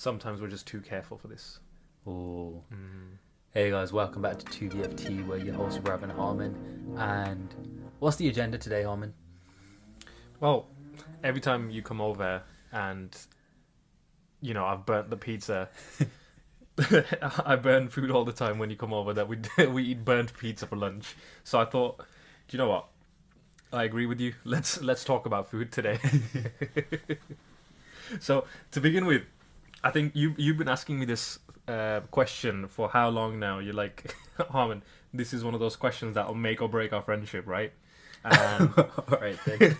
Sometimes we're just too careful for this. Oh. Hey guys, welcome back to 2VFT, where your host Rav and Harman. And what's the agenda today, Harman? Well, every time you come over and, I've burnt the pizza. I burn food all the time when you come over that we eat burnt pizza for lunch. So I thought, do you know what? I agree with you. Let's talk about food today. So to begin with, I think you've been asking me this question for how long now? You're like, Harman, this is one of those questions that will make or break our friendship, right? Alright, thanks.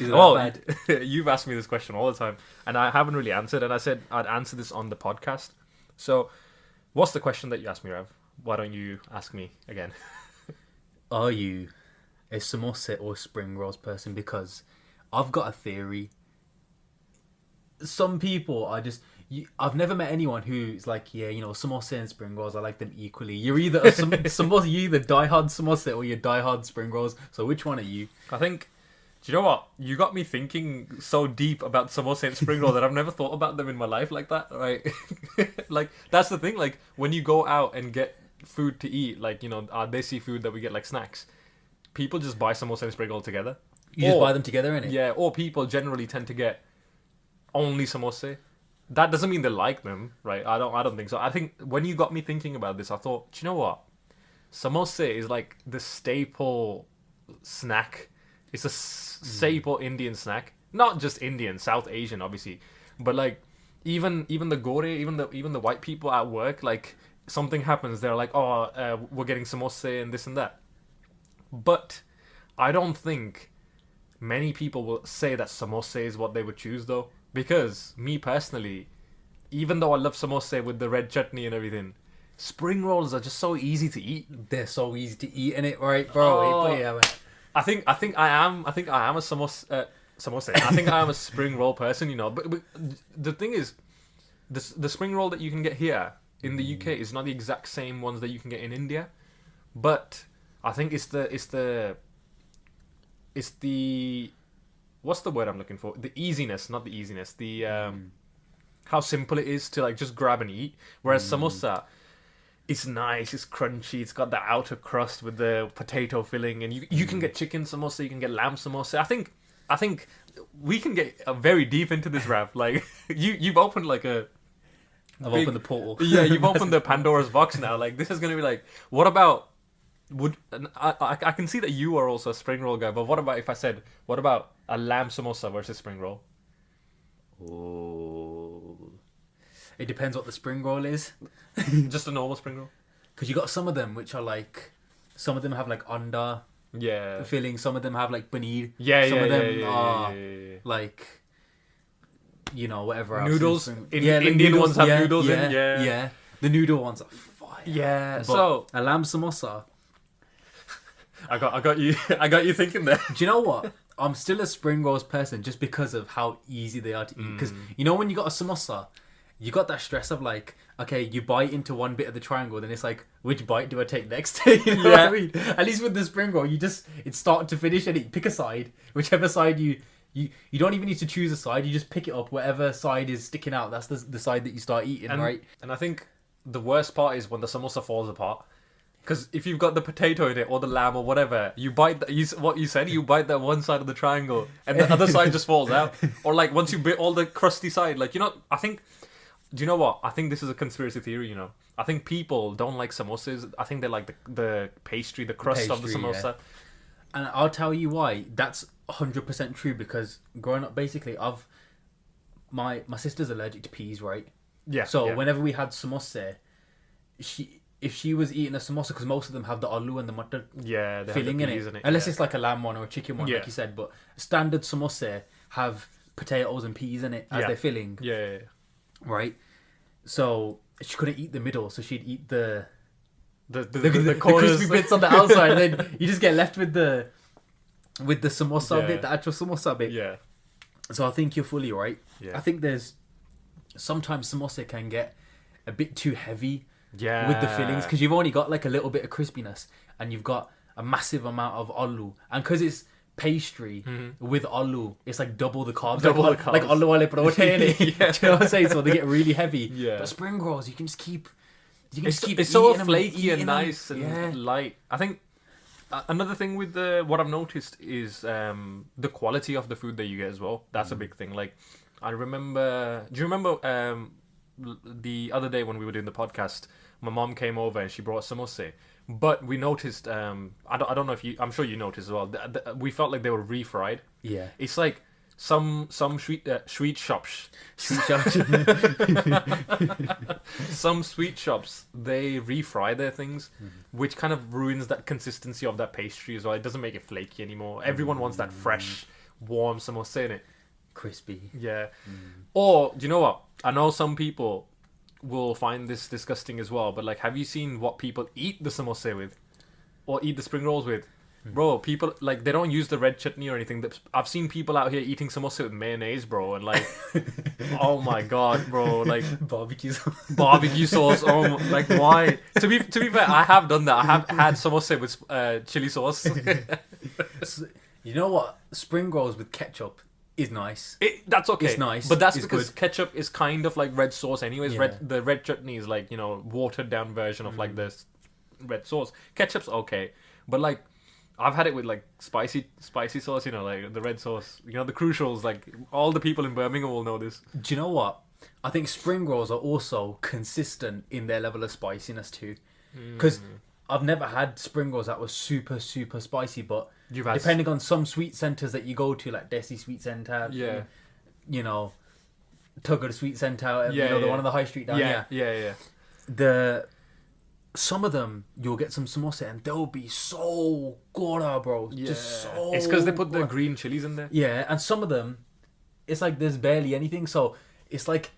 Well, you've asked me this question all the time, and I haven't really answered, and I said I'd answer this on the podcast. So, what's the question that you asked me, Rav? Why don't you ask me again? Are you a samosa or spring rolls person? Because I've got a theory. Some people are just... I've never met anyone who's like, samosa and spring rolls, I like them equally. You're either a samosa, you either diehard samosa or you're diehard spring rolls. So which one are you? I think... Do you know what? You got me thinking so deep about samosa and spring roll that I've never thought about them in my life like that, right? Like, that's the thing. Like, when you go out and get food to eat, like, our Desi food that we get, like snacks, people just buy samosa and spring roll together. You just buy them together, innit? Yeah, or people generally tend to get only samosa. That doesn't mean they like them, right? I don't think so. I think when you got me thinking about this, I thought, do you know what? Samosa is like the staple snack. It's a staple Indian snack. Not just Indian, South Asian, obviously. But like, even the gore, even the white people at work, like, something happens, they're like, we're getting samosa and this and that. But I don't think many people will say that samosa is what they would choose, though. Because, me personally, even though I love samosa with the red chutney and everything, spring rolls are just so easy to eat. They're so easy to eat, innit, right, bro? Yeah, man. I think I am a samosa. I think I am a spring roll person, But the thing is, the spring roll that you can get here in the UK is not the exact same ones that you can get in India. But I think it's the what's the word I'm looking for? The easiness, not the easiness. The how simple it is to like just grab and eat. Whereas samosa, it's nice, it's crunchy, it's got the outer crust with the potato filling, and you can get chicken samosa, you can get lamb samosa. I think we can get very deep into this, Rav. Like you've opened like a... I've opened the portal. Yeah, you've opened the Pandora's box now. Like, this is gonna be like, what about... I can see that you are also a spring roll guy, but what about a lamb samosa versus spring roll? Oh, it depends what the spring roll is. Just a normal spring roll. Because you got some of them which are like, some of them have like anda filling, some of them have like paneer. Some of them are like, whatever else. Noodles. Indian noodles, ones have noodles in. Yeah. The noodle ones are fire. Yeah. But so a lamb samosa. I got you thinking there. Do you know what? I'm still a spring rolls person just because of how easy they are to eat. Because when you got a samosa, you got that stress of like, okay, you bite into one bit of the triangle, then it's like, which bite do I take next? You know what I mean? At least with the spring roll, it's start to finish and you pick a side, whichever side you don't even need to choose a side. You just pick it up, whatever side is sticking out. That's the side that you start eating, right? And I think the worst part is when the samosa falls apart. Because if you've got the potato in it, or the lamb, or whatever, you bite what you said, you bite that one side of the triangle, and the other side just falls out. Or like, once you bit all the crusty side, like, I think... Do you know what? I think this is a conspiracy theory, I think people don't like samosas. I think they like the pastry, the crust of the samosa. Yeah. And I'll tell you why. That's 100% true, because growing up, basically, my sister's allergic to peas, right? Yeah. So whenever we had samosa, if she was eating a samosa, because most of them have the aloo and the mutton filling in it. Unless it's like a lamb one or a chicken one, like you said. But standard samosa have potatoes and peas in it as their filling. Yeah. Right? So she couldn't eat the middle, so she'd eat the corners. crispy bits on the outside, and then you just get left with the samosa bit, the actual samosa bit. Yeah. So I think you're fully right. Yeah. I think sometimes samosa can get a bit too heavy with the fillings, because you've only got like a little bit of crispiness and you've got a massive amount of aloo, and because it's pastry with aloo. It's like double the carbs. Double like, the carbs. Like aloo wale protein. Yeah. Do you know what I'm saying? So they get really heavy. Yeah. But spring rolls, you can just keep. You can just keep. It's so eating them flaky eating and them. nice and Yeah. light. I think another thing with what I've noticed is the quality of the food that you get as well. That's a big thing. Like, I remember. Do you remember the other day when we were doing the podcast? My mom came over and she brought samosa. But we noticed. I don't know if you. I'm sure you noticed as well. We felt like they were refried. Yeah. It's like some sweet shops. Sweet shops. Some sweet shops, they refry their things, which kind of ruins that consistency of that pastry as well. It doesn't make it flaky anymore. Everyone wants that fresh, warm samosa in it. Crispy. Yeah. Or, do you know what? I know some people will find this disgusting as well, but like, have you seen what people eat the samosa with? Or eat the spring rolls with? Bro, people, like, they don't use the red chutney or anything. I've seen people out here eating samosa with mayonnaise, bro, and like, oh my god, bro, like, Barbecue sauce. barbecue sauce, like, why? To be fair, I have done that. I have had samosa with chili sauce. You know what? Spring rolls with ketchup is nice. That's okay. It's nice. But that's It's because good. ketchup is kind of like red sauce anyways. Yeah. The red chutney is like, watered down version of like this red sauce. Ketchup's okay. But like, I've had it with like spicy sauce, like the red sauce. The crucials, like all the people in Birmingham will know this. Do you know what? I think spring rolls are also consistent in their level of spiciness too. Because I've never had spring rolls that were super, super spicy, but You've had depending on some sweet centres that you go to, like Desi Sweet Centre, Yeah. Tugger Sweet Centre, Yeah, the yeah. one on the high street down here. Yeah. Some of them, you'll get some samosa and they'll be so good, bro. Yeah. Just so It's because they put the good. green chilies in there. Yeah, and some of them, it's like there's barely anything, so it's like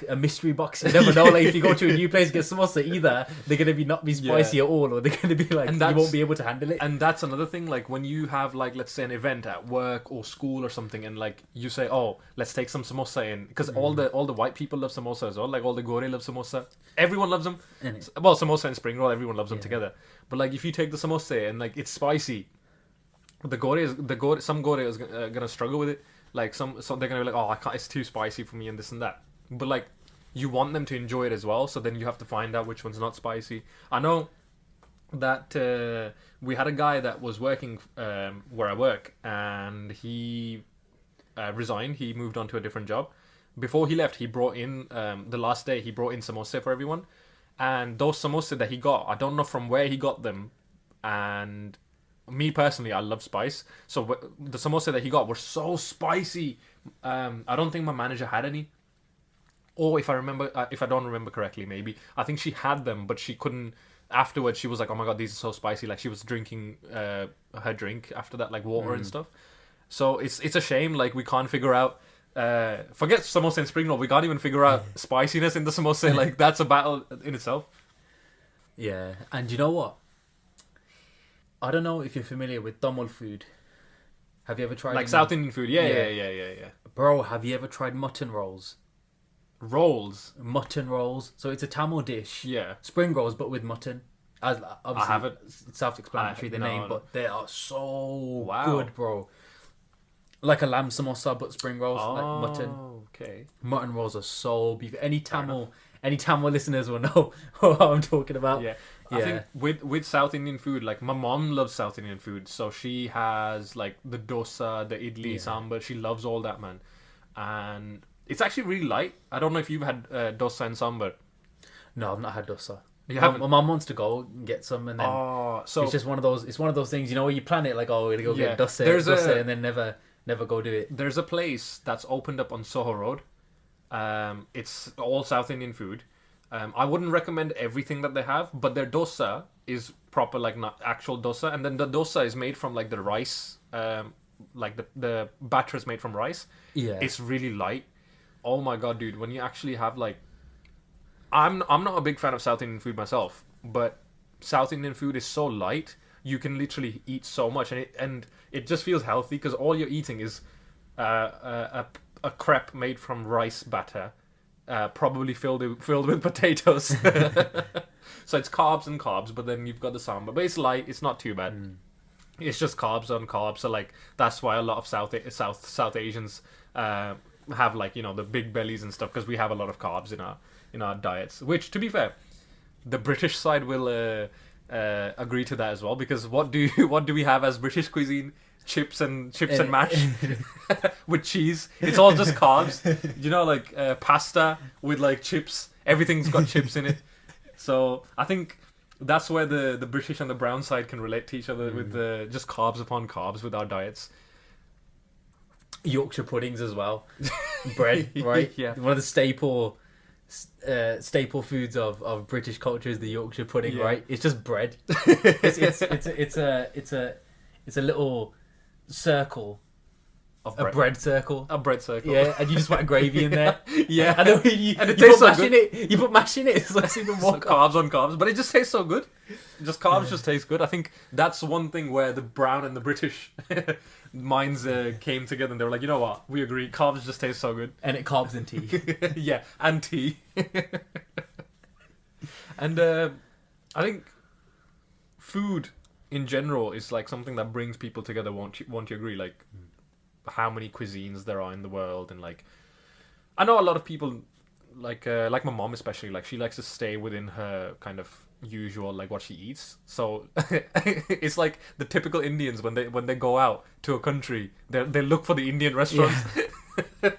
a mystery box. You never know. Like if you go to a new place and get samosa, either they're gonna not be spicy at all, or they're gonna be like you won't be able to handle it. And that's another thing. Like when you have like, let's say, an event at work or school or something, and like you say, oh, let's take some samosa in, because all the white people love samosa as well. Like all the gore love samosa. Everyone loves them. Well, samosa and spring roll, everyone loves them together. But like if you take the samosa and like it's spicy, some gore is gonna struggle with it. Like so they're gonna be like, oh, I can't. It's too spicy for me and this and that. But like, you want them to enjoy it as well, so then you have to find out which one's not spicy. I know that we had a guy that was working where I work, and he resigned. He moved on to a different job. Before he left, he brought in the last day. He brought in samosa for everyone, and those samosa that he got, I don't know from where he got them, and me personally, I love spice. So the samosa that he got were so spicy. I don't think my manager had any. Or if I don't remember correctly, maybe. I think she had them, but she couldn't. Afterwards, she was like, oh my god, these are so spicy. Like, she was drinking her drink after that, like water and stuff. So it's a shame, like, we can't figure out. Forget samosa and spring roll, we can't even figure out spiciness in the samosa. Like, that's a battle in itself. Yeah, and you know what? I don't know if you're familiar with Tamil food. Have you ever tried... Like South Indian food? Yeah. Bro, have you ever tried mutton rolls? Rolls? Mutton rolls. So it's a Tamil dish. Yeah. Spring rolls, but with mutton. As obviously, I haven't. It's self-explanatory, the name, no. but they are so Wow. good, bro. Like a lamb samosa, but spring rolls, like mutton. Okay. Mutton rolls are so beef. Any Tamil listeners will know what I'm talking about. Yeah. I think with South Indian food, like my mom loves South Indian food, so she has like the dosa, the idli, sambar. She loves all that, man, and it's actually really light. I don't know if you've had dosa and sambar. No, I've not had dosa. You haven't? My mum wants to go and get some, and then so it's just one of those. It's one of those things, where you plan it like, oh, we're gonna go get dosa, and then never go do it. There's a place that's opened up on Soho Road. It's all South Indian food. I wouldn't recommend everything that they have, but their dosa is proper, like not actual dosa, and then the dosa is made from like the rice, like the batter is made from rice. Yeah, it's really light. Oh my god, dude! When you actually have like, I'm not a big fan of South Indian food myself, but South Indian food is so light. You can literally eat so much, and it just feels healthy because all you're eating is a crepe made from rice batter. Probably filled with potatoes. So it's carbs and carbs, but then you've got the sambar. But it's light, it's not too bad. It's just carbs on carbs. So like that's why a lot of South Asians have like the big bellies and stuff, because we have a lot of carbs in our diets. Which, to be fair, the British side will agree to that as well, because what do we have as British cuisine? Chips and mash with cheese. It's all just carbs. Like pasta with like chips. Everything's got chips in it. So I think that's where the British and the brown side can relate to each other with the just carbs upon carbs with our diets. Yorkshire puddings as well. Bread, right? Yeah. One of the staple foods of British culture is the Yorkshire pudding, Yeah. right? It's just bread. It's a little circle, Of a bread circle. A bread circle. Yeah, and you just whack gravy in there. Yeah. And then you And it put tastes so mash good. in it. You put mash in it. It's like even more So carbs on carbs, but it just tastes so good. Just carbs just taste good. I think that's one thing where the brown and the British minds came together, and they were like, you know what, we agree, carbs just taste so good. And it carbs in tea. Yeah, and tea. And I think food in general is like something that brings people together. Won't you agree? Like how many cuisines there are in the world, and like I know a lot of people like my mom especially, like she likes to stay within her kind of usual, like what she eats. So it's like the typical Indians when they go out to a country, they look for the Indian restaurants. Yeah.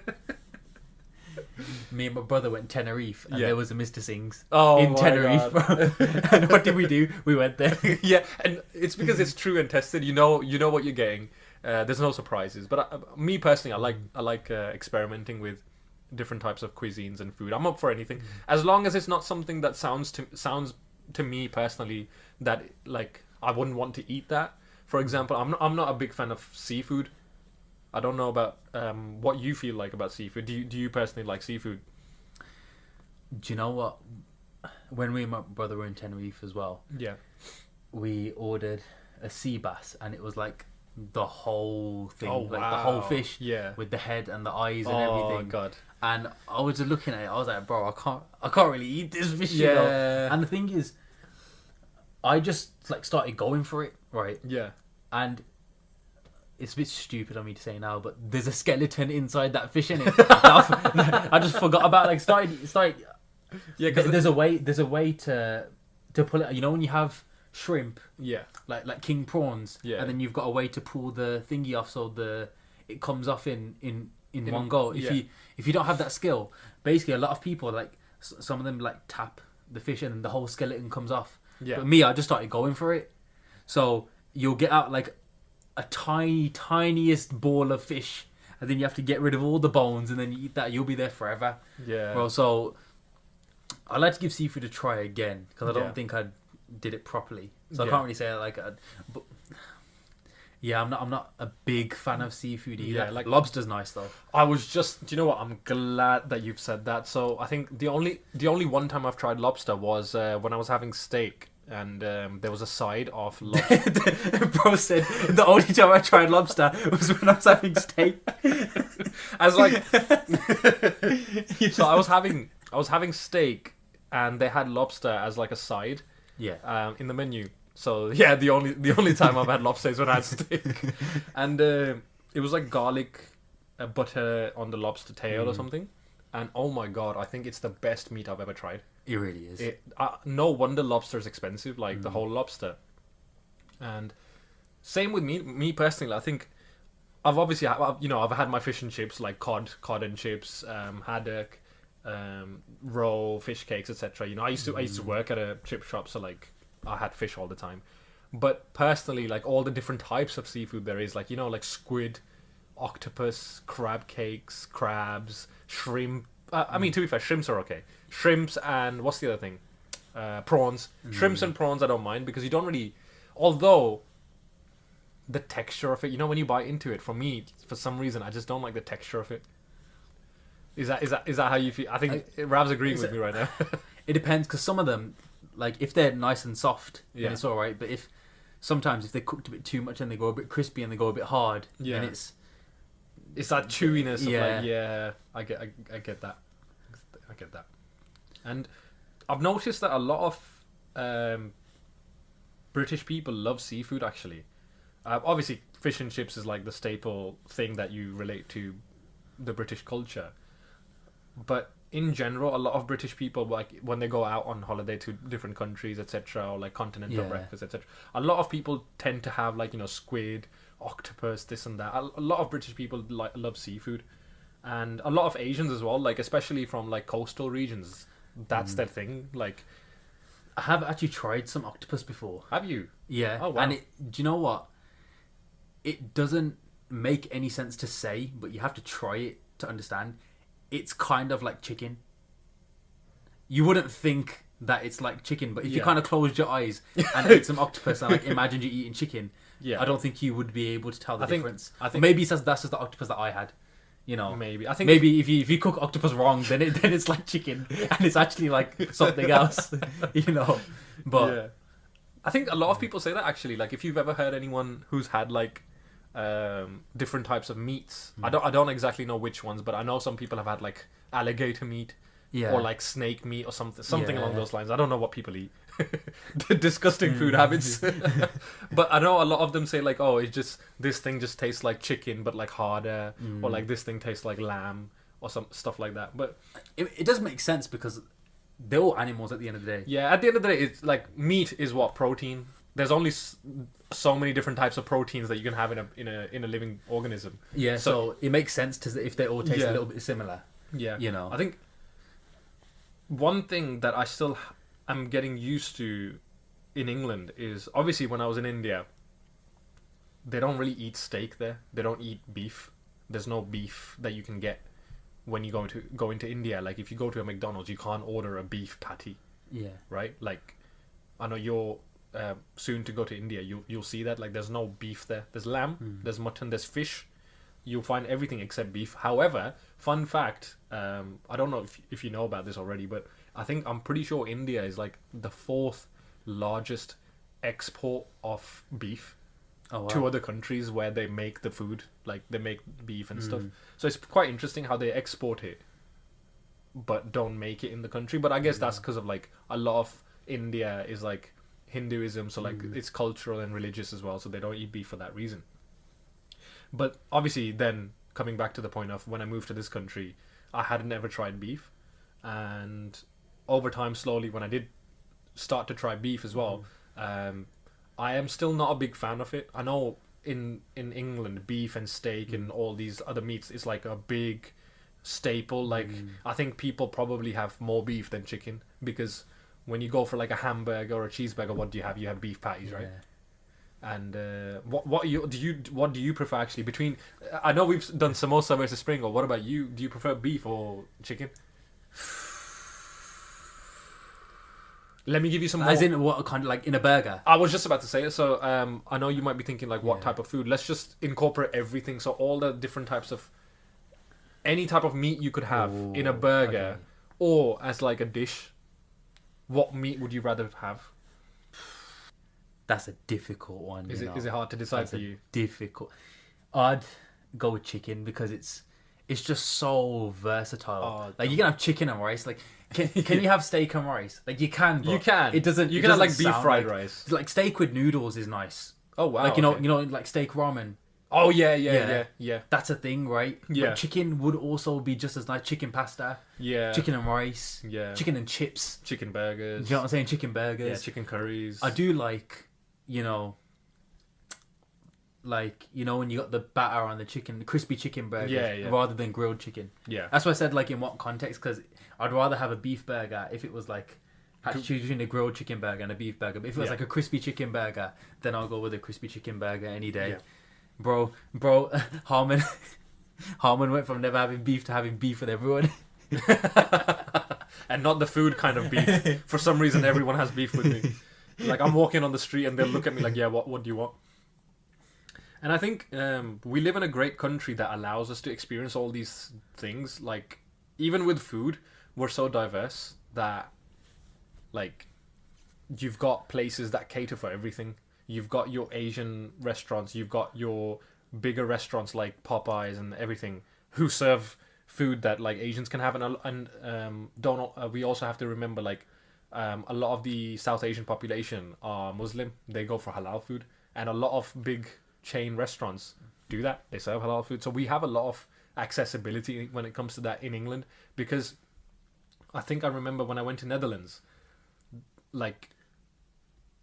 Me and my brother went Tenerife, and Yeah. there was a Mr. Singh's my in Tenerife. God. And what did we do? We went there. Yeah, and it's because it's true and tested. You know what you're getting. There's no surprises. But me personally, I like experimenting with different types of cuisines and food. I'm up for anything, as long as it's not something that sounds to me personally that like I wouldn't want to eat that. For example, I'm not a big fan of seafood. I don't know about what you feel like about seafood. Do you personally like seafood? Do you know what? When me and my brother were in Tenerife as well, Yeah. we ordered a sea bass, and it was like the whole thing, Oh, like the whole wow. fish, Yeah. with the head and the eyes and Oh everything. God. And I was just looking at it. I was like, bro, I can't really eat this fish. You know? Yeah. And the thing is, I just like started going for it, right? Yeah. And it's a bit stupid of me to say now, but there's a skeleton inside that fish in it. I just forgot about. Like started. Yeah. Because There's a way to pull it. You know when you have shrimp, yeah. like king prawns, Yeah. and then you've got a way to pull the thingy off so it comes off in one go. If you don't have that skill, basically a lot of people like some of them like tap the fish and the whole skeleton comes off. Yeah. But me, I just started going for it. So you'll get out like a tiniest ball of fish, and then you have to get rid of all the bones, and then you eat that. You'll be there forever. Yeah. Well, so I like to give seafood a try again, because I don't Yeah. think I did it properly. So I Yeah. can't really say but yeah, I'm not a big fan of seafood either. Yeah, Like like- lobster's nice though. I was just, do you know what? I'm glad that you've said that. So I think the only one time I've tried lobster was when I was having steak, and there was a side of lobster. Bro said the only time I tried lobster was when I was having steak. I was like, so I was having steak, and they had lobster as like a side Yeah. in the menu. So yeah, the only time I've had lobster is when I had steak, and it was like garlic butter on the lobster tail or something. And oh my god, I think it's the best meat I've ever tried. It really is. No wonder lobster is expensive, like the whole lobster. And same with me personally. I think I've had my fish and chips, like cod and chips, haddock, roe, fish cakes, etc. I used to work at a chip shop, so like I had fish all the time. But personally, like all the different types of seafood there is, like like squid, octopus, crab cakes, crabs, shrimp. I mean, to be fair, shrimps are okay. Shrimps and what's the other thing? Prawns. Shrimps and prawns I don't mind, because you don't really... Although, the texture of it, when you bite into it, for me, for some reason, I just don't like the texture of it. Is that how you feel? I think Rav's agreeing with me right now. It depends, because some of them, like if they're nice and soft, Yeah. then it's all right. But sometimes if they're cooked a bit too much and they go a bit crispy and they go a bit hard, Yeah. then it's It's that chewiness of Yeah. I get that. I get that. And I've noticed that a lot of British people love seafood, actually. Obviously, fish and chips is like the staple thing that you relate to the British culture. But in general, a lot of British people, like when they go out on holiday to different countries, etc., or like continental Yeah. breakfast, etc., a lot of people tend to have like squid, octopus, this and that. A lot of British people love seafood, and a lot of Asians as well. Like especially from like coastal regions, that's their thing. Like, I have actually tried some octopus before. have you? Yeah. Oh, wow. And do you know what? It doesn't make any sense to say, but you have to try it to understand. It's kind of like chicken. You wouldn't think that it's like chicken, but if you Yeah. kind of closed your eyes and ate some octopus and like imagined you eating chicken, Yeah. I don't think you would be able to tell the difference. I Or think maybe that's just the octopus that I had. maybe. I think Maybe if you cook octopus wrong, then it's like chicken, and it's actually like something else, But yeah. I think a lot of people say that actually. Like, if you've ever heard anyone who's had like different types of meats, I don't exactly know which ones, but I know some people have had like alligator meat, yeah, or like snake meat or something along Yeah. those lines. I don't know what people eat. Disgusting food habits. But I know a lot of them say like, oh, it's just this thing just tastes like chicken but like harder, or like this thing tastes like lamb or some stuff like that. But it does make sense because they're all animals at the end of the day. yeah, at the end of the day, it's like meat is what protein. There's only so many different types of proteins that you can have in a living organism. Yeah, so it makes sense if they all taste Yeah. a little bit similar. Yeah, I I think one thing that I still am getting used to in England is obviously when I was in India, they don't really eat steak there. They don't eat beef. There's no beef that you can get when you go into India. Like if you go to a McDonald's, you can't order a beef patty, Yeah, right? Like I know you're soon to go to India. You'll see that like there's no beef there. There's lamb, there's mutton, there's fish. You'll find everything except beef. However, fun fact, I don't know if you know about this already, but I'm pretty sure India is like the fourth largest export of beef oh, wow. to other countries where they make the food, like they make beef and stuff. So it's quite interesting how they export it, but don't make it in the country. But I guess that's because of like a lot of India is like Hinduism, so like it's cultural and religious as well, so they don't eat beef for that reason. But obviously, then coming back to the point of when I moved to this country, I hadn't ever tried beef, and over time, slowly, when I did start to try beef as well, I am still not a big fan of it. I know in England, beef and steak and all these other meats is like a big staple. Like I think people probably have more beef than chicken, because when you go for like a hamburger or a cheeseburger, what do you have? You have beef patties, right? Yeah. And what do you prefer actually between? I know we've done samosa versus spring roll. What about you? Do you prefer beef or chicken? Let me give you some more. As in what kind of like in a burger? I was just about to say it. So I know you might be thinking like, what Yeah. type of food? Let's just incorporate everything. So all the different types of any type of meat you could have in a Ooh, burger, okay. or as like a dish. What meat would you rather have? That's a difficult one. Is you know. it hard to decide That's for a you? difficult. I'd go with chicken because it's just so versatile. Oh, like you can have chicken and rice. Like can you have steak and rice? Like you can. But You can. It doesn't. You it can have doesn't like beef sound fried like- rice. Like steak with noodles is nice. Oh wow. Like okay. like steak ramen. Oh Yeah. yeah. That's a thing, right? Yeah. But chicken would also be just as nice. Chicken pasta, Yeah. chicken and rice, Yeah. chicken and chips. Chicken burgers. Do you know what I'm saying? Chicken Yeah. burgers. Chicken curries. I do like, like when you got the batter on the chicken, the crispy chicken burger, Yeah. rather than grilled chicken. Yeah. That's why I said like in what context, because I'd rather have a beef burger if it was like had to choose between a grilled chicken burger and a beef burger. But if it was Yeah. like a crispy chicken burger, then I'll go with a crispy chicken burger any day. Yeah. Bro, Harman went from never having beef to having beef with everyone. And not the food kind of beef. For some reason, everyone has beef with me. Like I'm walking on the street and they'll look at me like, yeah, what do you want? And I think we live in a great country that allows us to experience all these things. Like even with food, we're so diverse that like you've got places that cater for everything. You've got your Asian restaurants, you've got your bigger restaurants like Popeyes and everything, who serve food that like Asians can have, we also have to remember like a lot of the South Asian population are Muslim. They go for halal food, and a lot of big chain restaurants do that. They serve halal food. So we have a lot of accessibility when it comes to that in England, because I think I remember when I went to Netherlands, like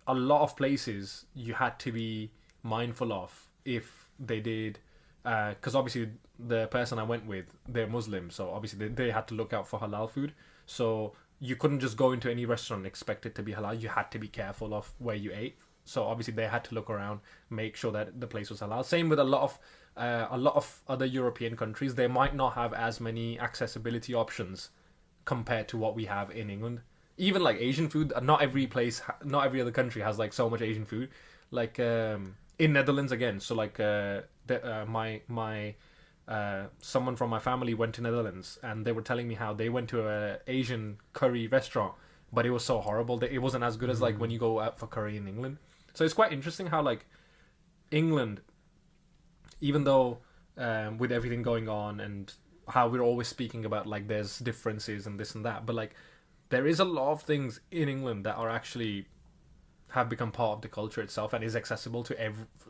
a lot of places you had to be mindful of if they did, because obviously the person I went with, they're Muslim, so obviously they had to look out for halal food. So you couldn't just go into any restaurant and expect it to be halal. You had to be careful of where you ate. So obviously they had to look around, make sure that the place was halal. Same with a lot of other European countries. They might not have as many accessibility options compared to what we have in England. Even like Asian food, not every place, not every other country has like so much Asian food. Like in Netherlands again. So like my someone from my family went to Netherlands, and they were telling me how they went to a Asian curry restaurant, but it was so horrible that it wasn't as good as like when you go out for curry in England. So it's quite interesting how like England, even though with everything going on and how we're always speaking about like there's differences and this and that, but like there is a lot of things in England that are actually have become part of the culture itself and is accessible to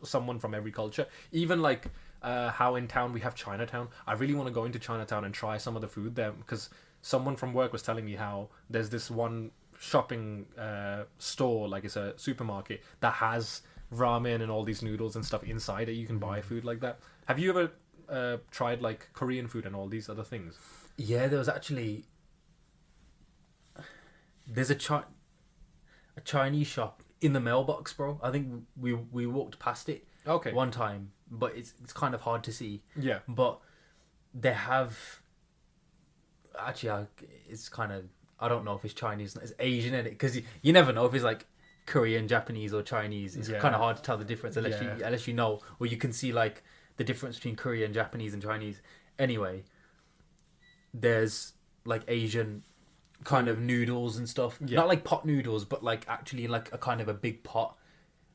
someone from every culture. Even like how in town we have Chinatown. I really want to go into Chinatown and try some of the food there, because someone from work was telling me how there's this one shopping store, like it's a supermarket, that has ramen and all these noodles and stuff inside it. You can buy food like that. Have you ever tried like Korean food and all these other things? Yeah, there was actually... There's a Chinese shop in the mailbox, bro. I think we walked past it one time, but it's kind of hard to see. Yeah. But they have... Actually, it's kind of... I don't know if it's Chinese, it's Asian in it, because you never know if it's like Korean, Japanese, or Chinese. It's kind of hard to tell the difference unless you know, or you can see like the difference between Korean, Japanese, and Chinese. Anyway, there's like Asian kind of noodles and stuff. Yeah. Not like pot noodles, but like actually like a kind of a big pot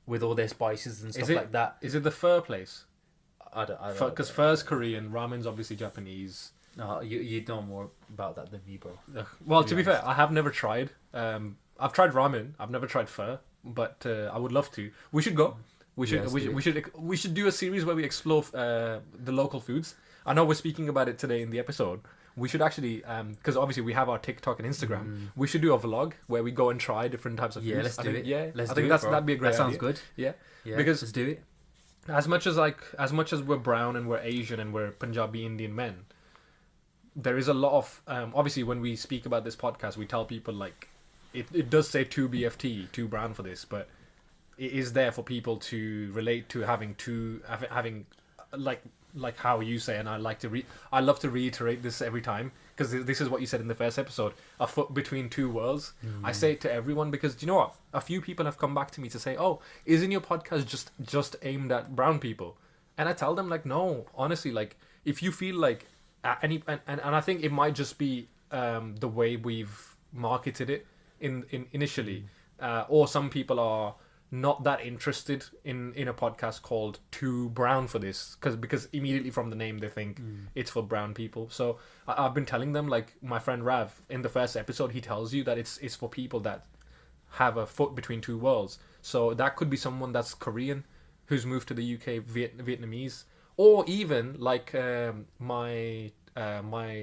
with all their spices and stuff like that. Is it the pho place? I don't because pho's Korean, ramen's obviously Japanese. No, you know more about that than me, bro. Well, to be fair, I have never tried. I've tried ramen. I've never tried pho, but I would love to. We should go. We should do a series where we explore the local foods. I know we're speaking about it today in the episode. We should actually, because obviously we have our TikTok and Instagram. We should do a vlog where we go and try different types of foods. Yeah, let's do it. Yeah, let's I do think it, that'd be a great idea. That sounds good. Yeah, because let's do it. As much as we're brown and we're Asian and we're Punjabi Indian men, there is a lot of obviously when we speak about this podcast, we tell people like it does say 2 BFT, too brown for this, but it is there for people to relate to having like how you say, and I love to reiterate this every time, because this is what you said in the first episode, a foot between two worlds. I say it to everyone because, do you know what, a few people have come back to me to say, oh, isn't your podcast just aimed at brown people? And I tell them like, no, honestly, like if you feel like and I think it might just be the way we've marketed it in initially, or some people are not that interested in a podcast called Too Brown for this, because immediately from the name they think it's for brown people. So I've been telling them, like my friend Rav in the first episode, he tells you that it's for people that have a foot between two worlds. So that could be someone that's Korean who's moved to the UK, Vietnamese, or even like my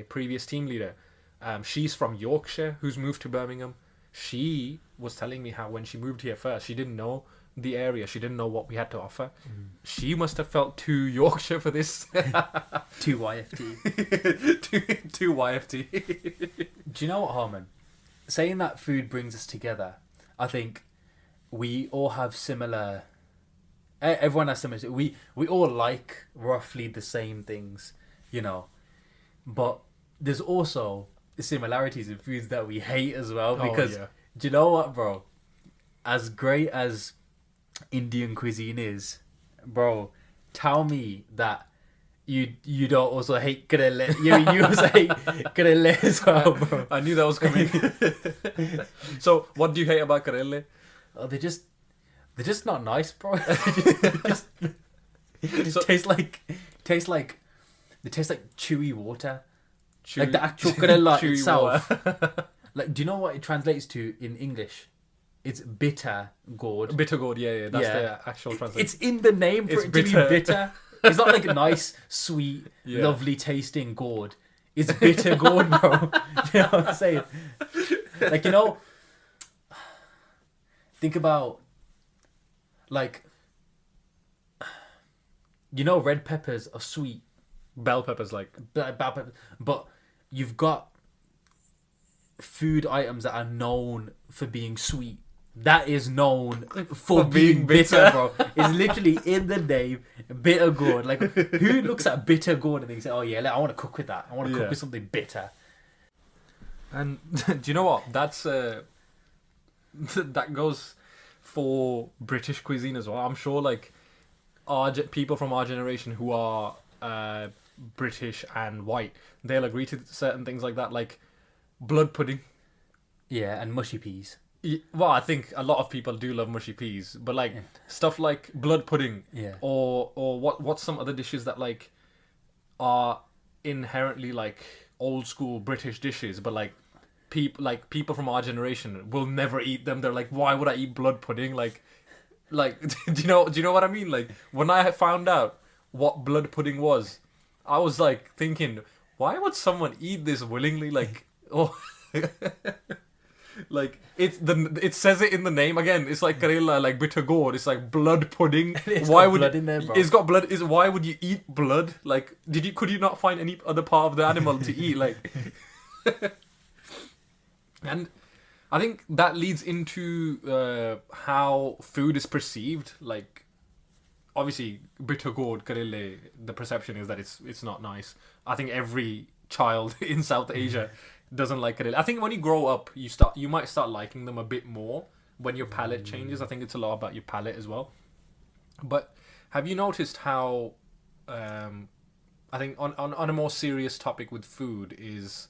previous team leader, she's from Yorkshire who's moved to Birmingham. She was telling me how when she moved here first, she didn't know the area, she didn't know what we had to offer. She must have felt too Yorkshire for this. Too YFT. too YFT. Do you know what, Harman? Saying that food brings us together, I think we all have similar... Everyone has similar... We all like roughly the same things, you know. But there's also similarities in foods that we hate as well, because do you know what, bro? As great as Indian cuisine is, bro, tell me that you don't also hate karelle. You also hate karelle as well, bro. I knew that was coming. So what do you hate about karelle? Oh, they're just not nice, bro. They taste like chewy water. Like the actual karella itself. Like, do you know what it translates to in English? It's bitter gourd. Bitter gourd, yeah. That's Yeah. the actual translation. It's in the name for It's it bitter. to be bitter. It's not like a nice, sweet, Yeah. lovely tasting gourd. It's bitter gourd, bro. You know what I'm saying? Like, you know, think about, like, you know, red peppers are sweet, Bell peppers, like, bell peppers, but you've got food items that are known for being sweet. That is known for being bitter, bro. It's literally in the name, bitter gourd. Like, who looks at bitter gourd and thinks, oh yeah, I want to cook with that. I want to cook with something bitter. and do you know what? That's that goes for British cuisine as well. I'm sure, like, people from our generation who are British and white, they'll agree to certain things like that, like blood pudding. Yeah, and mushy peas. Well, I think a lot of people do love mushy peas, but like stuff like blood pudding, Yeah. or what's some other dishes that like are inherently like old school British dishes, but like people from our generation will never eat them. They're like, why would I eat blood pudding? Like do you know what I mean? Like, when I found out what blood pudding was, I was like thinking, why would someone eat this willingly? Like, oh. Like, it says it in the name again. It's like Karela, like bitter gourd. It's like blood pudding. Why would blood in there, bro? It's got blood? Why would you eat blood? Like, could you not find any other part of the animal to eat? Like, and I think that leads into how food is perceived. Like, obviously, bitter gourd, Karele, the perception is that it's not nice. I think every child in South Asia doesn't like Karele. I think when you grow up, you might start liking them a bit more when your palate changes. I think it's a lot about your palate as well. But have you noticed how I think on a more serious topic with food is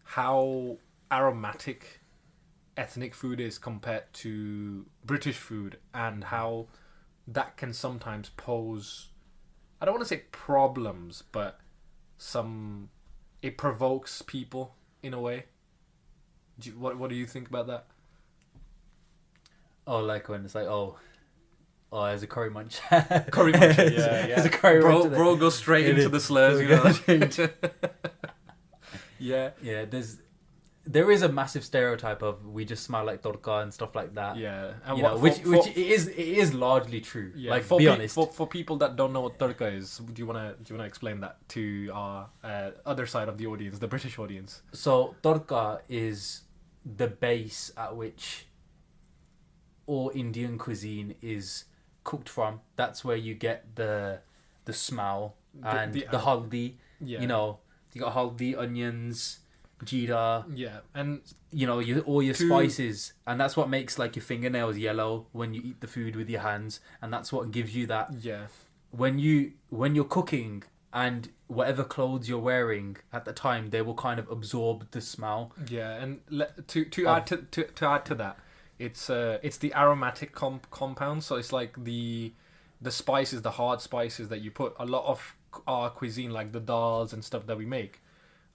how aromatic ethnic food is compared to British food, and how that can sometimes pose, I don't want to say problems, but it provokes people in a way. What do you think about that? Oh, like when it's like, oh, there's a curry munch. Curry munch, yeah. There's a curry munch. Bro goes straight into the slurs, you know. Yeah. Yeah, there is a massive stereotype of we just smell like torka and stuff like that. Yeah, and which it is largely true. Yeah, like, be honest. For people that don't know what torka is, do you wanna explain that to our other side of the audience, the British audience? So torka is the base at which all Indian cuisine is cooked from. That's where you get the smell and the haldi. Yeah. You know, you got haldi, onions, jeera. Yeah, and you know, all your spices, and that's what makes like your fingernails yellow when you eat the food with your hands, and that's what gives you that. Yeah. When you're cooking, and whatever clothes you're wearing at the time, they will kind of absorb the smell. Yeah, and to add to that, it's the aromatic compound. So it's like the spices, the hard spices that you put. A lot of our cuisine, like the dals and stuff that we make.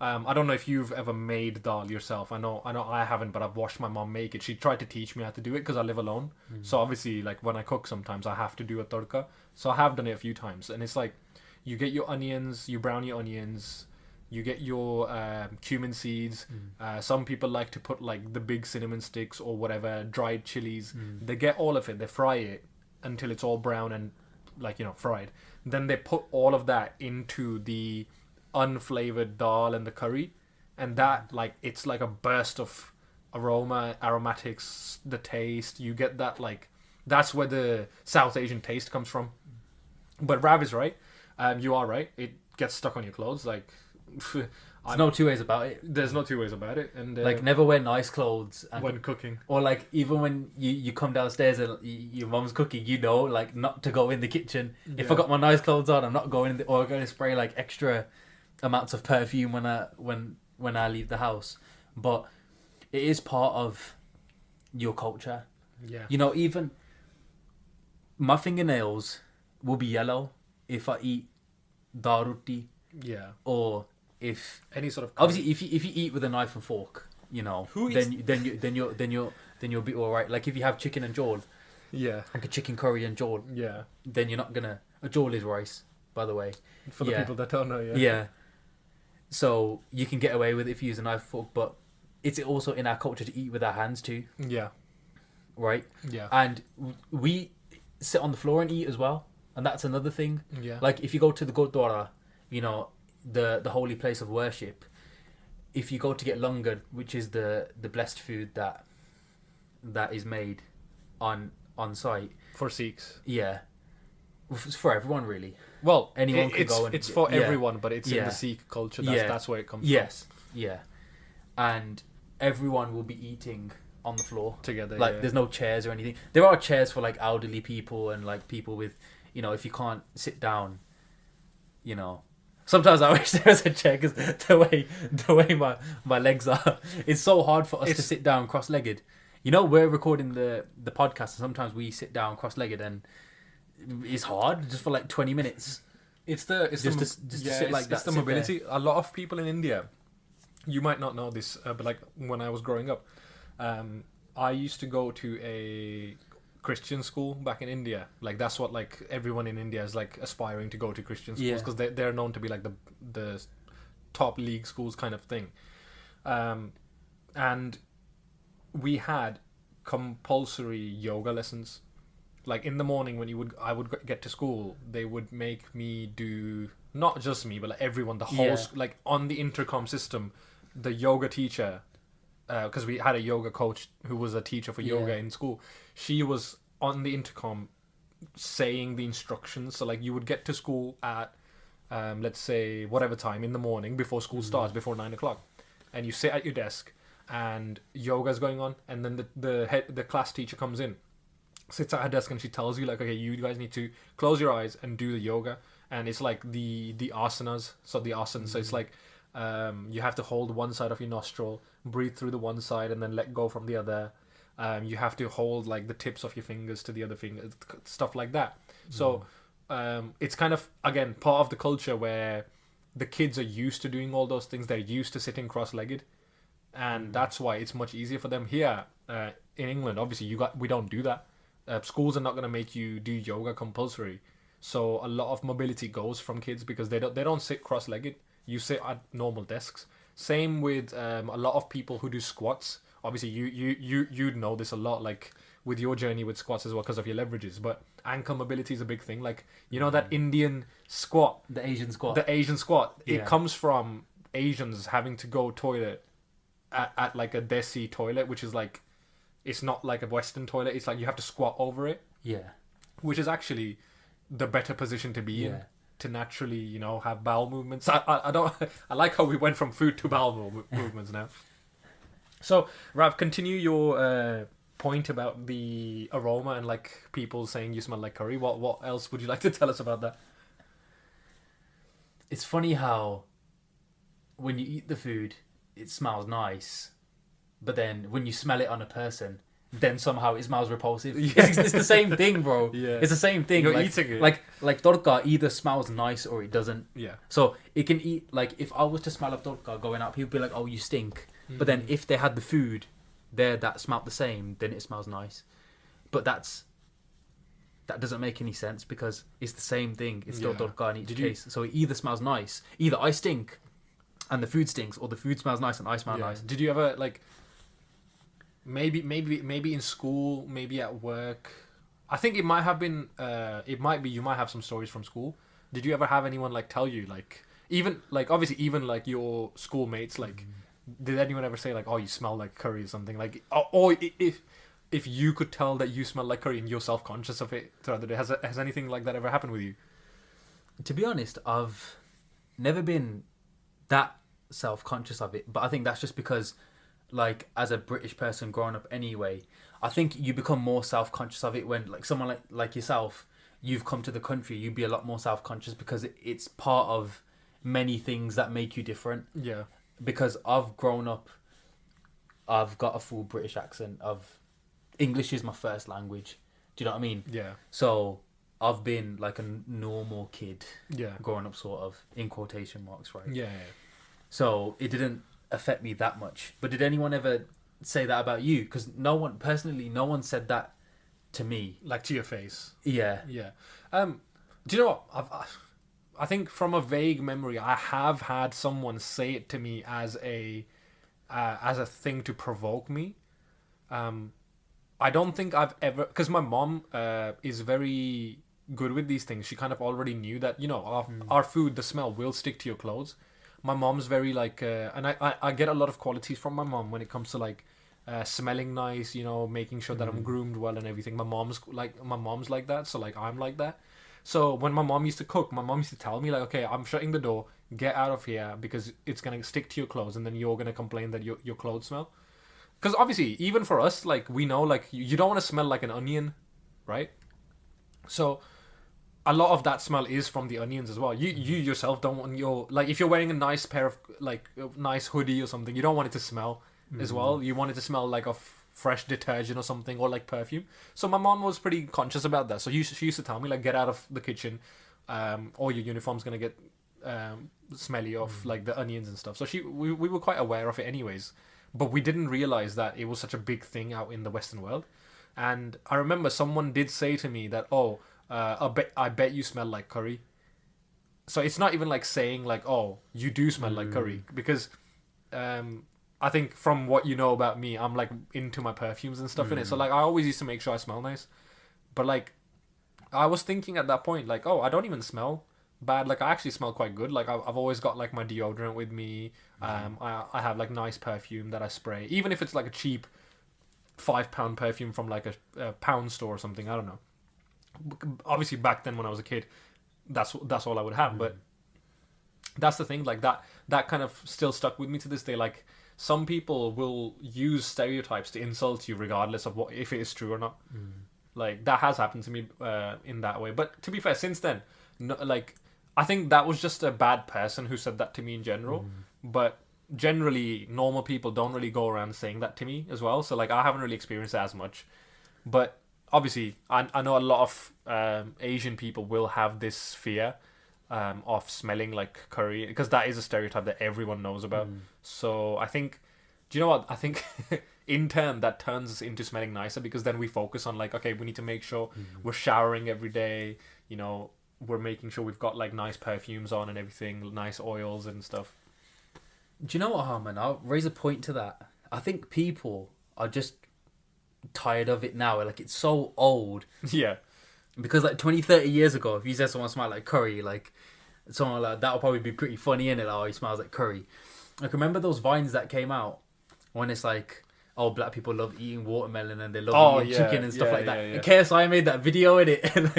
I don't know if you've ever made dal yourself. I know I haven't, but I've watched my mom make it. She tried to teach me how to do it because I live alone. So obviously, like, when I cook, sometimes I have to do a tadka. So I have done it a few times, and it's like, you get your onions, you brown your onions, you get your cumin seeds. Some people like to put like the big cinnamon sticks or whatever, dried chilies. They get all of it. They fry it until it's all brown and, like, you know, fried. Then they put all of that into the unflavored dal and the curry, and that, like, it's like a burst of aromatics, the taste. You get that, like, that's where the South Asian taste comes from. But Rav is right. You are right. It gets stuck on your clothes. Like, there's no two ways about it. There's no two ways about it. And like, never wear nice clothes when cooking, or like even when you come downstairs and your mom's cooking, you know, like, not to go in the kitchen. Yeah. If I got my nice clothes on, I'm not going in or I'm going to spray like extra amounts of perfume when I leave the house. But it is part of your culture. Yeah. You know, even my fingernails will be yellow if I eat dal roti. Yeah. Or if any sort of curry. Obviously if you eat with a knife and fork, you know, then you're then you'll be all right. Like if you have chicken and jol, Yeah. like a chicken curry and jol, Yeah. then you're not gonna. A jol is rice, by the way. For the people that don't know, yeah. Yeah. So you can get away with it if you use a knife fork, but it's also in our culture to eat with our hands too, Yeah. right? Yeah. And we sit on the floor and eat as well, and that's another thing. Yeah. Like if you go to the Gurdwara, you know, the holy place of worship, if you go to get langar, which is the blessed food that is made on site, For Sikhs. yeah, it's for everyone really. Well, Anyone can it's, go and it's for yeah. everyone, but it's in Yeah. the Sikh culture. Yeah. That's where it comes Yes, yeah, and everyone will be eating on the floor from. Together, like yeah. there's no chairs or anything. There are chairs for like elderly people and like people with, you know, if you can't sit down, you know. Sometimes I wish there was a chair because the way my legs are, it's so hard for us to sit down cross-legged. You know, we're recording the podcast and sometimes we sit down cross-legged and it's hard just for like 20 minutes. It's to sit like that. It's the mobility. A lot of people in India, you might not know this, but like when I was growing up, I used to go to a Christian school back in India. Like that's what like everyone in India is like aspiring to go to Christian schools because they're known to be like the top league schools kind of thing. And we had compulsory yoga lessons. Like in the morning when I would get to school, they would make me do, not just me, but like everyone, the whole like on the intercom system, the yoga teacher, because we had a yoga coach who was a teacher for yoga in school. She was on the intercom saying the instructions. So like you would get to school at let's say whatever time in the morning before school starts, before 9 o'clock, and you sit at your desk and yoga's going on, and then the class teacher comes in, sits at her desk, and she tells you like, okay, you guys need to close your eyes and do the yoga. And it's like the asanas. So the asanas, so it's like you have to hold one side of your nostril, breathe through the one side, and then let go from the other. You have to hold like the tips of your fingers to the other finger, stuff like that. So it's kind of, again, part of the culture where the kids are used to doing all those things. They're used to sitting cross-legged, and that's why it's much easier for them. Here in England, obviously we don't do that. Schools are not going to make you do yoga compulsory, so a lot of mobility goes from kids because they don't sit cross-legged. You sit at normal desks. Same with a lot of people who do squats. Obviously, you'd know this a lot, like with your journey with squats as well because of your leverages. But ankle mobility is a big thing. Like, you know, that Indian squat, The Asian squat. It comes from Asians having to go toilet at like a Desi toilet, which is like, it's not like a Western toilet. It's like you have to squat over it. Yeah. Which is actually the better position to be in, to naturally, you know, have bowel movements. I like how we went from food to bowel movements now. So, Rav, continue your point about the aroma and like people saying you smell like curry. What else would you like to tell us about that? It's funny how when you eat the food, it smells nice, but then when you smell it on a person, then somehow it smells repulsive. Yeah. It's the same thing, bro. Yeah. It's the same thing. You're like, eating it. Like torka either smells nice or it doesn't. Yeah. So it can eat, like if I was to smell of torka going out, people would be like, oh, you stink. But then if they had the food there that smelled the same, then it smells nice. But that doesn't make any sense because it's the same thing. It's still torka in each case. So it either smells nice, either I stink and the food stinks, or the food smells nice and I smell nice. Did you ever like maybe in school, maybe at work? I think it might have been you might have some stories from school. Did you ever have anyone like tell you, like, even like obviously even like your schoolmates, like did anyone ever say like, oh, you smell like curry or something, like, or if you could tell that you smell like curry and you're self-conscious of it throughout the day? Has anything like that ever happened with you? To be honest, I've never been that self-conscious of it, but I think that's just because, like, as a British person growing up anyway, I think you become more self-conscious of it when, like, someone like yourself, you've come to the country, you'd be a lot more self-conscious because it's part of many things that make you different. Yeah. Because I've grown up, I've got a full British accent. English is my first language. Do you know what I mean? Yeah. So I've been like a normal kid. Yeah. Growing up, sort of, in quotation marks, right? Yeah. So it didn't affect me that much. But did anyone ever say that about you because no one said that to me. Like to your face. Yeah. Yeah. Do you know what? I think from a vague memory, I have had someone say it to me as a thing to provoke me. I don't think I've ever, because my mom is very good with these things. She kind of already knew that, our food, the smell will stick to your clothes. My mom's very like, and I get a lot of qualities from my mom when it comes to like smelling nice, making sure that I'm groomed well and everything. My mom's like that, so like I'm like that. So when my mom used to cook, my mom used to tell me like, okay, I'm shutting the door, get out of here because it's gonna stick to your clothes, and then you're gonna complain that your clothes smell. Because obviously, even for us, like we know, like you don't want to smell like an onion, right? So a lot of that smell is from the onions as well. You yourself don't want your, like, if you're wearing a nice pair of, like, a nice hoodie or something, you don't want it to smell as well. You want it to smell like a fresh detergent or something, or like perfume. So my mom was pretty conscious about that. So she used to tell me like, get out of the kitchen, or your uniform's gonna get smelly of like the onions and stuff. So we were quite aware of it anyways, but we didn't realize that it was such a big thing out in the Western world. And I remember someone did say to me that, I bet you smell like curry. So it's not even like saying like, oh, you do smell like curry, because I think from what you know about me, I'm like into my perfumes and stuff in it. So like I always used to make sure I smell nice. But like I was thinking at that point like, oh, I don't even smell bad. Like I actually smell quite good. Like I've always got like my deodorant with me. I have like nice perfume that I spray, even if it's like a cheap £5 perfume from like a pound store or something. I don't know. Obviously back then when I was a kid, that's all I would have. But that's the thing, like that kind of still stuck with me to this day. Like some people will use stereotypes to insult you regardless of what, if it is true or not. Like that has happened to me in that way. But to be fair, since then, no, like I think that was just a bad person who said that to me in general. But generally normal people don't really go around saying that to me as well. So like I haven't really experienced it as much. But obviously I know a lot of Asian people will have this fear of smelling like curry, because that is a stereotype that everyone knows about. So I think, do you know what? I think in turn that turns us into smelling nicer, because then we focus on like, okay, we need to make sure we're showering every day, we're making sure we've got like nice perfumes on and everything, nice oils and stuff. Do you know what, Harman? I'll raise a point to that. I think people are just tired of it now. Like, it's so old. Yeah. Because like 20, 30 years ago, if you said someone smelled like curry, like someone like that would probably be pretty funny, innit? Like, oh, he smells like curry. Like, remember those vines that came out when it's like, oh, black people love eating watermelon and they love eating chicken and stuff like that. And KSI made that video in it. Like,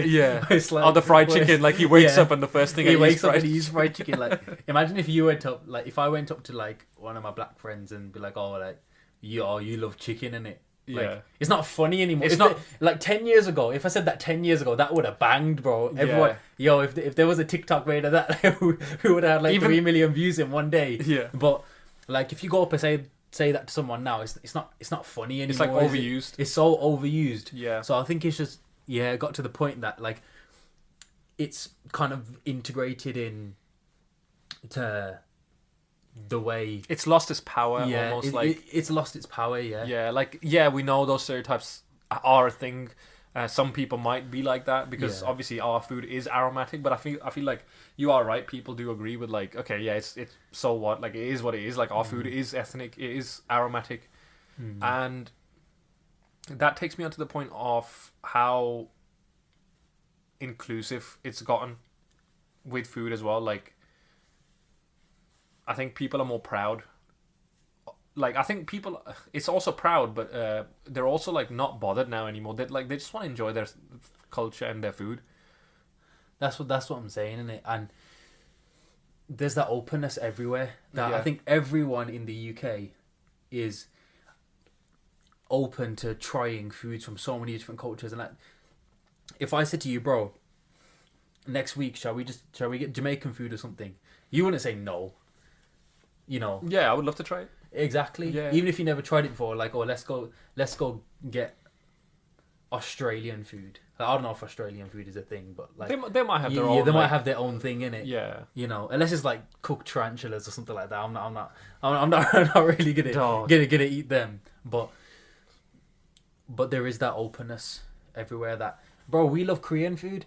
it's like, the fried chicken. Like he wakes up and the first thing he wakes up and he eats fried chicken. Like, imagine if you went up, like if I went up to like one of my black friends and be like, oh, like you love chicken, innit? Like, it's not funny anymore. It's not like 10 years ago. If I said that 10 years ago, that would have banged, bro. Everyone, if there was a TikTok made of that, who would have had like 3 million views in one day. Yeah. But like, if you go up and say that to someone now, it's not funny anymore. It's like overused. It's so overused. Yeah. So I think it's just it got to the point that like it's kind of integrated in to the way it's lost its power. Almost it's lost its power. We know those stereotypes are a thing. Some people might be like that because obviously our food is aromatic, but I feel like you are right. People do agree with like, okay, it's so what, like it is what it is. Like our food is ethnic, it is aromatic, and that takes me on to the point of how inclusive it's gotten with food as well. Like I think people are more proud. Like I think people, it's also proud, but they're also like not bothered now anymore. They just want to enjoy their culture and their food. That's what I'm saying, innit? And there's that openness everywhere. That I think everyone in the UK is open to trying foods from so many different cultures. And like, if I said to you, bro, next week shall we get Jamaican food or something? You wouldn't say no. Yeah, I would love to try it. Exactly. Yeah. Even if you never tried it before, like, oh, let's go get Australian food. Like, I don't know if Australian food is a thing, but like they might have their own. They might have their own thing in it. Yeah. Unless it's like cooked tarantulas or something like that. I'm not really gonna eat them. but there is that openness everywhere. That bro, we love Korean food.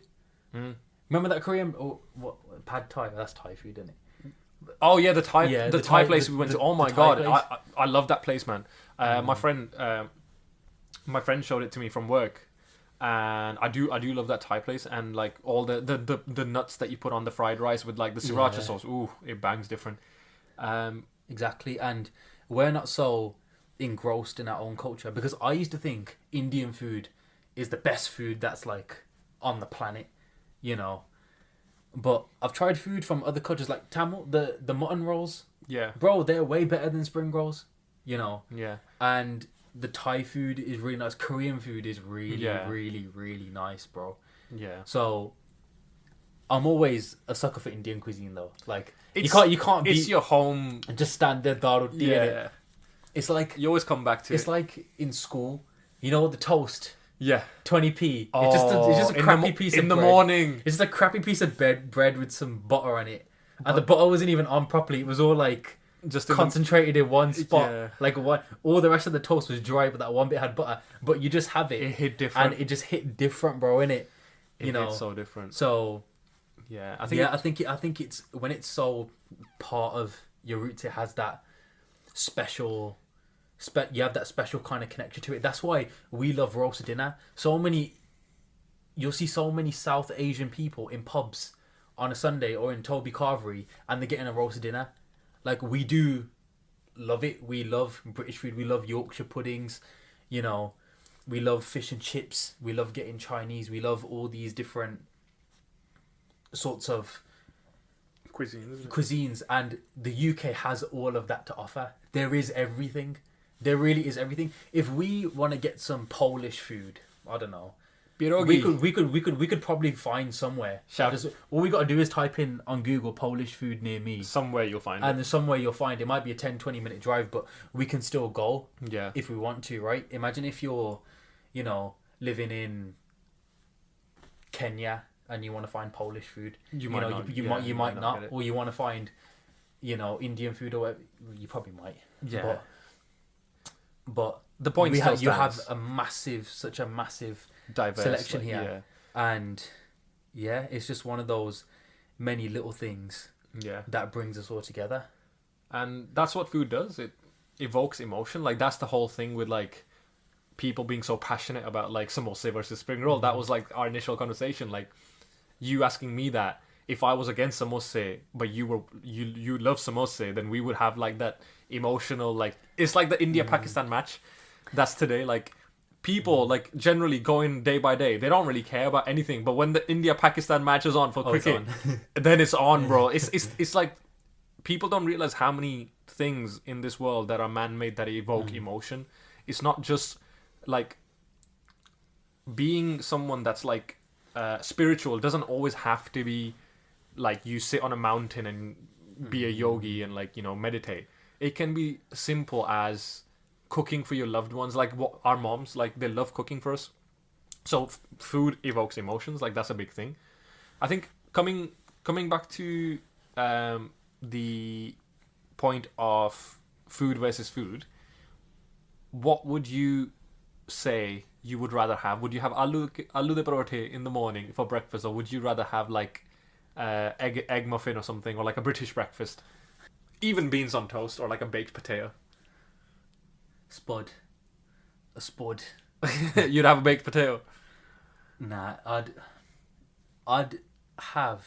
Mm. Remember that Korean what pad Thai? That's Thai food, isn't it? Oh yeah, the Thai Yeah, the the Thai Thai- place the- we went the- to. Oh my the Thai god, place. I love that place, man. My friend showed it to me from work, and I do love that Thai place, and like all the nuts that you put on the fried rice with like the sriracha Yeah. sauce. Ooh, it bangs different. Exactly, and we're not so engrossed in our own culture because I used to think Indian food is the best food that's like on the planet, you know. But I've tried food from other cultures like Tamil, the mutton rolls, Yeah, bro. They're way better than spring rolls, you know. yeah, And the Thai food is really nice. Korean food is really, Yeah. really, really nice, bro. yeah. So I'm always a sucker for Indian cuisine though. Like It's, you can't It's beat your home. just stand there, dal roti, innit? Yeah, It's like you always come back to it's it. like in school, you know, the toast, Yeah. 20p. Oh, It's just a in crappy the, piece in of the bread. morning. It's just a crappy piece of bread with some butter on it, and the butter wasn't even on properly. It was all like Just in concentrated in one spot. Yeah. Like what? All the rest of the toast was dry, but that one bit had butter. But you just have it it, hit different. and it just hit different, bro. Innit? It You know. hit so different. So Yeah, I think it's when it's so part of your roots, it has that special. You have that special kind of connection to it. That's why we love roast dinner. You'll see so many South Asian people in pubs on a Sunday or in Toby Carvery, and they're getting a roast dinner. Like we do love it. We love British food. We love Yorkshire puddings. You know, we love fish and chips. We love getting Chinese. We love all these different sorts of Cuisine, isn't it? cuisines, and the UK has all of that to offer. There is everything. There really is everything. If we want to get some Polish food, I don't know. Pierogi. We could probably find somewhere. All we got to do is type in on Google Polish food near me, Somewhere you'll find and it. there's somewhere you'll find it. Might be a 10-20 minute drive, but we can still go Yeah. if we want to, right? Imagine if you're, you know, living in Kenya and you want to find Polish food. You might not. You Yeah, might not, get it. or you want to find, you know, Indian food or whatever. You probably might. Yeah. But The point still you have stands. such a massive Diverse selection like, here. And yeah, it's just one of those many little things Yeah. that brings us all together. And that's what food does. It evokes emotion. Like that's the whole thing with like people being so passionate about like samosa versus spring roll. That was like our initial conversation. Like you asking me that if I was against samosa, but you love samosa, then we would have like that emotional like it's like the India Pakistan match. That's today. Like people like generally going day by day. They don't really care about anything. But when the India Pakistan match is on for cricket, then it's on, bro. It's like people don't realize how many things in this world that are man-made that evoke emotion. It's not just like being someone that's like spiritual doesn't always have to be like you sit on a mountain and be a yogi and like, you know, meditate. It can be simple as cooking for your loved ones, like what our moms, like they love cooking for us. So food evokes emotions, like that's a big thing. I think coming back to the point of food versus food, what would you say you would rather have? Would you have aloo de paratha in the morning for breakfast, or would you rather have like egg muffin or something, or like a British breakfast, even beans on toast, or like a baked potato? A spud. You'd have a baked potato. Nah, I'd have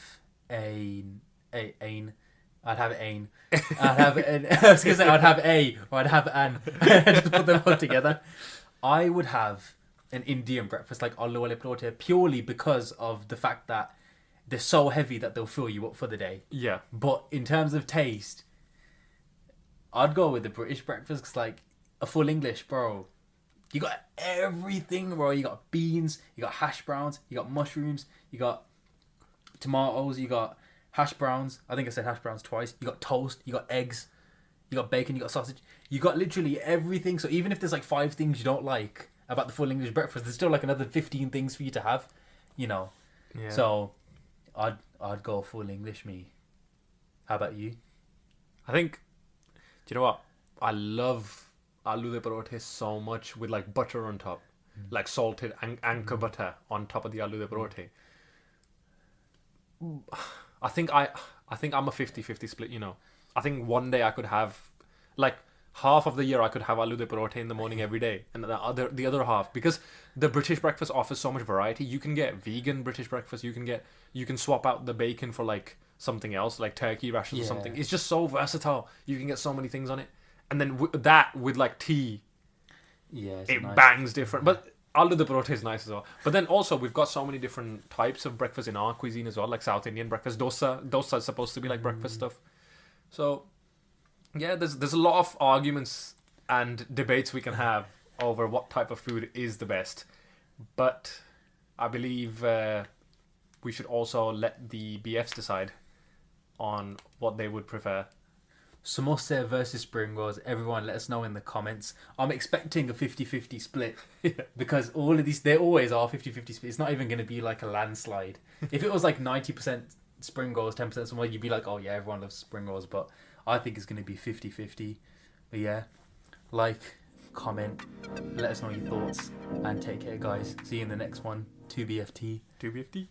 I'd have an. I was gonna say I'd have a, or I'd have an. Just put them all together. I would have an Indian breakfast like aloo wale paratha purely because of the fact that they're so heavy that they'll fill you up for the day. Yeah. But in terms of taste, I'd go with the British breakfast because like a full English, bro. You got everything, bro. You got beans, you got hash browns, you got mushrooms, you got tomatoes, you got hash browns. I think I said hash browns twice. You got toast, you got eggs, you got bacon, you got sausage. You got literally everything. So even if there's like 5 things you don't like about the full English breakfast, there's still like another 15 things for you to have, you know. Yeah. So I'd go full English, me. How about you? I think, do you know what? I love aloo de paratha so much with like butter on top, like salted anchor butter on top of the aloo de paratha. I think I'm a 50-50 split, you know. I think one day I could have like half of the year I could have aloo de paratha in the morning every day, and the other half, because the British breakfast offers so much variety. You can get vegan British breakfast. You can swap out the bacon for like something else, like turkey rashers or something. It's just so versatile. You can get so many things on it, and then with like tea, it nice. bangs different. But aloo de paratha is nice as well. But then also we've got so many different types of breakfast in our cuisine as well, like South Indian breakfast. Dosa is supposed to be like breakfast stuff. So yeah, there's a lot of arguments and debates we can have over what type of food is the best. But I believe we should also let the BFs decide on what they would prefer. Samosa versus spring rolls. Everyone, let us know in the comments. I'm expecting a 50-50 split because all of these, they always are 50-50 split. It's not even going to be like a landslide. If it was like 90% spring rolls, 10% somewhere, you'd be like, oh yeah, everyone loves spring rolls. But I think it's going to be 50-50. But yeah, like, comment, let us know your thoughts, and take care, guys. See you in the next one. 2BFT. 2BFT.